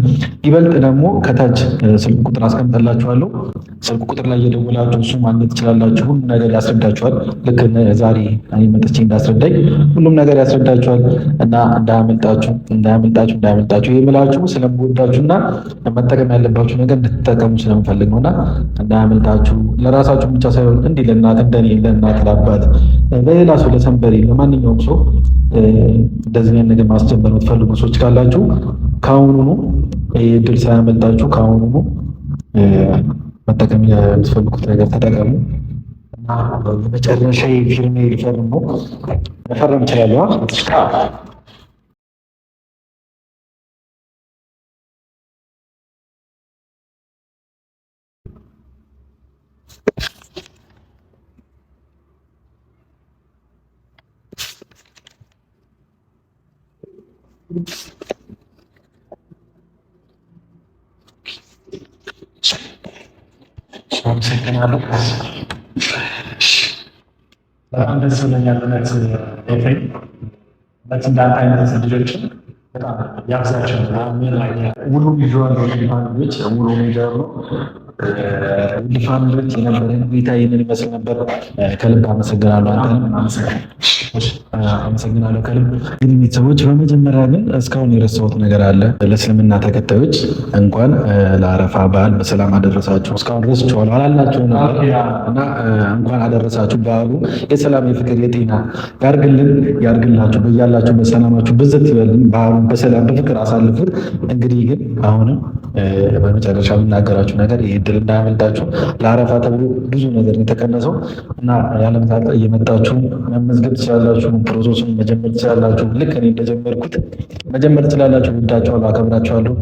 ይበልጥ ደግሞ ከታች ስልክ ቁጥር አስቀምጠላችኋለሁ። ስልክ ቁጥር ላይ እየደወላችሁ እሱ ማግኘት ትችላላችሁ። ሁሉም ነገር ያስረዳችኋል። ልክ ዛሬ እኔ መጥቼ እንዳስረዳኝ ሁሉም ነገር ያስረዳችኋል እና እንዳያመልጣችሁ የምላችሁ ስለምወዳችሁና መጠቀም ያለባችሁ ነገር እንድትጠቀሙ ስለምፈልግ ነውና እንዳያመልጣችሁ። ለራሳችሁ ብቻ ሳይሆን እንዲህ ለእናት እንደኔ ለእናት ለአባት ለሌላ ሰው ለሰንበሬ ለማንኛውም ሰው እንደዚህ አይነት ነገር ማስጀመር የምትፈልጉ ሰዎች ካላችሁ ከአሁኑኑ ይህ እድል ሳያመልጣችሁ ከአሁኑኑ መጠቀም የምትፈልጉት ነገር ተጠቀሙ እና በመጨረሻ ፊርሜ ሊፈርም ነው። መፈረም ይችላሉ። አመሰግናለሁ። በጣም ደስ ብሎኛል። እውነት ኤፍሬም እንዳንተ አይነት ልጆችን በጣም ያብዛቸው። ሙሉ ልጆች ሙሉ ሜጀር ነው ፋሚሊዎች የነበረን ቆይታ ይህንን ይመስል ነበር። ከልብ አመሰግናለሁ። አንተንም አመሰግናለሁ ከልብ። እንግዲህ ቤተሰቦች በመጀመሪያ ግን እስካሁን የረሳሁት ነገር አለ። ለእስልምና ተከታዮች እንኳን ለአረፋ በዓል በሰላም አደረሳችሁ። እስካሁን ረስቼዋለሁ አላልናቸው ነበር እና እንኳን አደረሳችሁ። በዓሉ የሰላም የፍቅር የጤና ያርግላችሁ። በያላችሁ በሰላማችሁ ብዝት ይበልን። በዓሉን በሰላም በፍቅር አሳልፉት። እንግዲህ ግን አሁንም በመጨረሻ የምናገራችሁ ነገር ይህ እድል እንዳያመልጣችሁ። ለአረፋ ተብሎ ብዙ ነገር የተቀነሰው እና ያለመታጠ እየመጣችሁ መመዝገብ ትችላላችሁ። ፕሮሰሱን መጀመር ትችላላችሁ። ልክ እኔ እንደጀመርኩት መጀመር ትችላላችሁ። ወዳችኋለሁ፣ አከብራችኋለሁ።